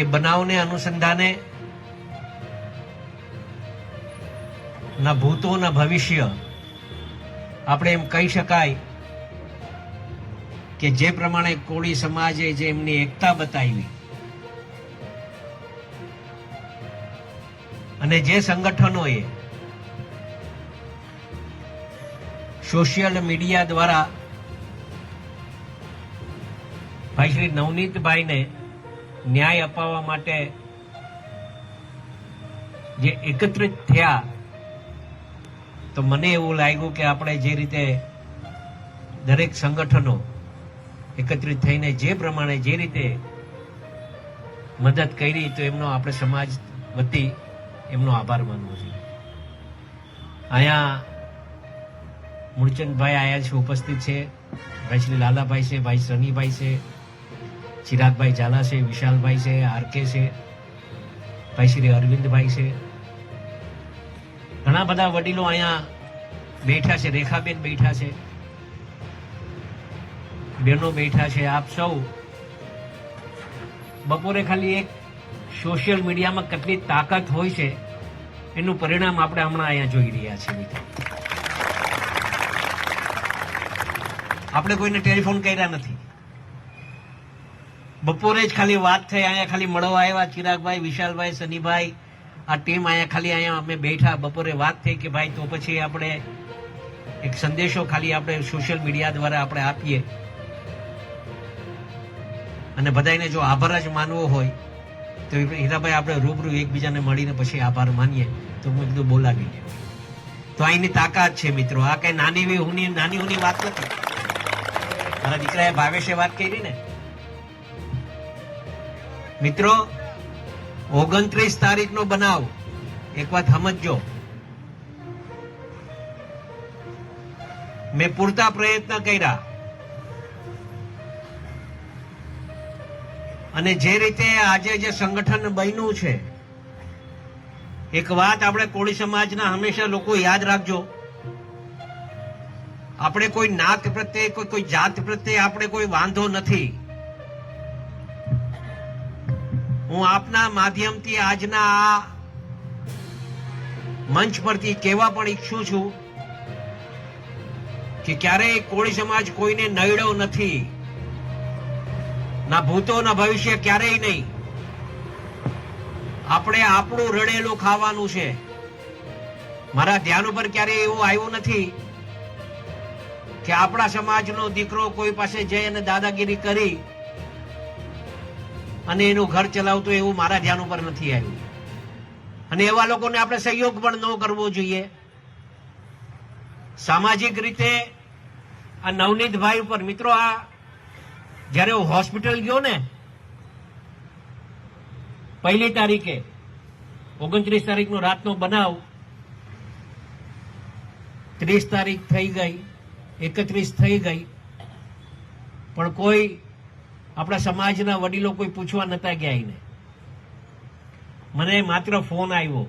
એ બનાવને અનુસંધાને ના ભૂતો ના ભવિષ્ય આપણે એમ કહી શકાય કે જે પ્રમાણે કોળી સમાજે જે એમની એકતા બતાવી અને જે સંગઠનોએ સોશિયલ મીડિયા દ્વારા ભાઈ શ્રી નવનીતભાઈને ન્યાય અપાવવા માટે જે એકત્રિત થયા, તો મને એવું લાગ્યું કે આપણે જે રીતે દરેક સંગઠનો એકત્રિત થઈને જે પ્રમાણે જે રીતે મદદ કરી, તો એમનો આપણે સમાજ વતી એમનો આભાર માનવો જોઈએ. અહીંયા મૂળચંદભાઈ આયા છે, ઉપસ્થિત છે, ભાઈ શ્રી લાલાભાઈ છે, ભાઈ સનીભાઈ છે, ચિરાગભાઈ ઝાલા છે, વિશાલભાઈ છે, આરકે છે, ભાઈ શ્રી અરવિંદભાઈ છે, ઘણા બધા વડીલો અહીંયા બેઠા છે, રેખાબેન બેઠા છે, બહેનો બેઠા છે. આપ સૌ બપોરે ખાલી એક સોશિયલ મીડિયામાં કેટલી તાકાત હોય છે એનું પરિણામ આપણે હમણાં અહીંયા જોઈ રહ્યા છીએ. મિત્રો, આપણે કોઈને ટેલિફોન કર્યા નથી, બપોરે જ ખાલી વાત થઈ, અહીંયા ખાલી મળવા આવ્યા ચિરાગભાઈ, વિશાલભાઈ, સનીભાઈ, આ ટીમ અહીંયા ખાલી અહીંયા અમે બેઠા, બપોરે વાત થઈ કે ભાઈ તો પછી આપણે એક સંદેશો ખાલી આપણે સોશિયલ મીડિયા દ્વારા આપણે આપીએ અને બધાને જો આભાર જ માનવો હોય તો હીરાભાઈ આપણે રૂબરૂ એકબીજાને મળીને પછી આભાર માનીએ. તો મેં કીધું બોલાવી લે. તો અહીંની તાકાત છે મિત્રો. આ કઈ નાની હુની વાત નથી. મારા દીકરાએ ભાવેશે વાત કરી ને મિત્રો, 29 તારીખનો બનાવ એક વાત સમજજો. મેં પૂરતા પ્રયત્ન કર્યા અને જે રીતે આજે જે સંગઠન બન્યું છે, એક વાત આપણે કોળી સમાજના હંમેશા લોકો યાદ રાખજો, આપણે કોઈ નાત પ્રત્યે કોઈ જાત પ્રત્યે આપણે કોઈ વાંધો નથી. હું આપના માધ્યમથી આજના આ મંચ પરથી કહેવા પણ ઈચ્છું છું કે ક્યારેય કોળી સમાજ કોઈને નડ્યો નથી, ના ભૂતો ના ભવિષ્ય, ક્યારેય નહીં. આપણે આપણું રડેલું ખાવાનું છે. મારા ધ્યાન ઉપર ક્યારેય એવું આવ્યું નથી કે આપણા સમાજનો દીકરો કોઈ પાસે જઈ અને દાદાગીરી કરી અને એનું ઘર ચલાવતો, એવું મારા ધ્યાન ઉપર નથી આવ્યું. અને એવા લોકોને આપણે સહયોગ પણ ન કરવો જોઈએ. સામાજિક રીતે આ નવનીતભાઈ ઉપર મિત્રો, આ જયારે હું હોસ્પિટલ ગયો ને 1 તારીખે 29 તારીખનો રાતનો બનાવ, 30 તારીખ થઈ ગઈ, 31 થઈ ગઈ, પણ કોઈ આપણા સમાજના વડીલો કોઈ પૂછવા નતા ગયા. એને મને માત્ર ફોન આવ્યો,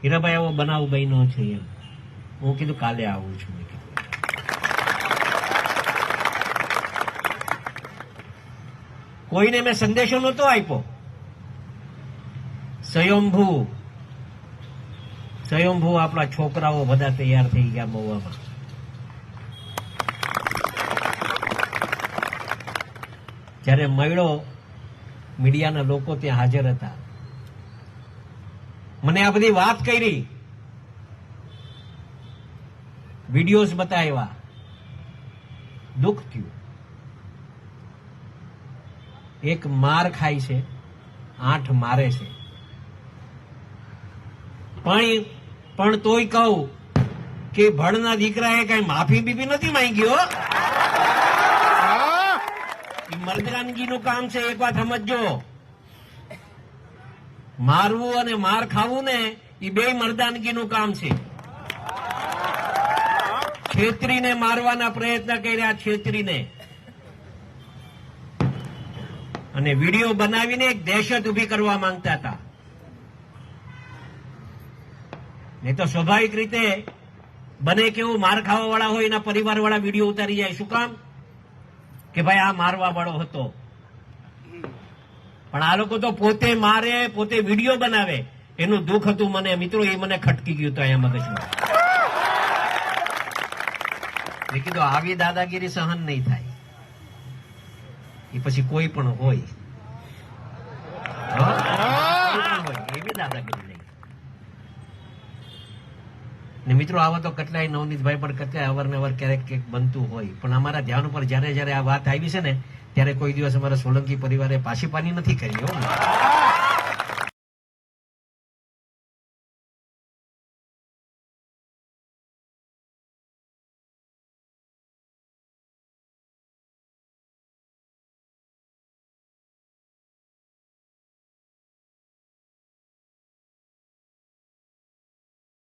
હીરાભાઈ આવો બનાવ બન્યો છે એમ. હું કીધું કાલે આવું છું. કોઈને મેં સંદેશો નહોતો આપ્યો. સ્વયંભૂ આપણા છોકરાઓ બધા તૈયાર થઈ ગયા મહુવામાં. જ્યારે મળ્યો, મીડિયાના લોકો ત્યાં હાજર હતા, મને આ બધી વાત કરી, વિડીયોઝ બતાવ્યા, દુઃખ થયું. એક માર ખાય છે, 8 મારે છે, પણ તોય કહું કે ભણના દીકરાએ કઈ માફી બીપી નથી માંગ્યો. મર્દાનગીનું કામ છે, એક વાત સમજજો. મારવું અને માર ખાવું ને એ બે મર્દાનગીનું કામ છે. છેતરીને મારવાના પ્રયત્ન કર્યા, છેતરીને, અને વિડીયો બનાવીને એક દહેશત ઉભી કરવા માંગતા હતા. નહીં તો સ્વાભાવિક રીતે બને કેવું માર ખાવા વાળા હોય એના પરિવાર વાળા વિડીયો ઉતારી જાય. શું કામ? કે ભાઈ આ મારવા વાળો હતો. પણ આ લોકો તો પોતે મારે, પોતે વિડીયો બનાવે, એનું દુઃખ હતું મને મિત્રો, એ મને ખટકી ગયું હતું અહીંયા મગજમાં. મેં કીધું આવી દાદાગીરી સહન નહીં થાય. એ પછી કોઈ પણ હોય એવી દાદાગીરી નહીં. ને મિત્રો આવા તો કેટલાય નવનીતભાઈ પણ કેટલાય અવારનવાર ક્યારેક ક્યાંક બનતું હોય, પણ અમારા ધ્યાન ઉપર જયારે આ વાત આવી છે ને ત્યારે કોઈ દિવસ અમારા સોલંકી પરિવારે પાછી પાની નથી કરી.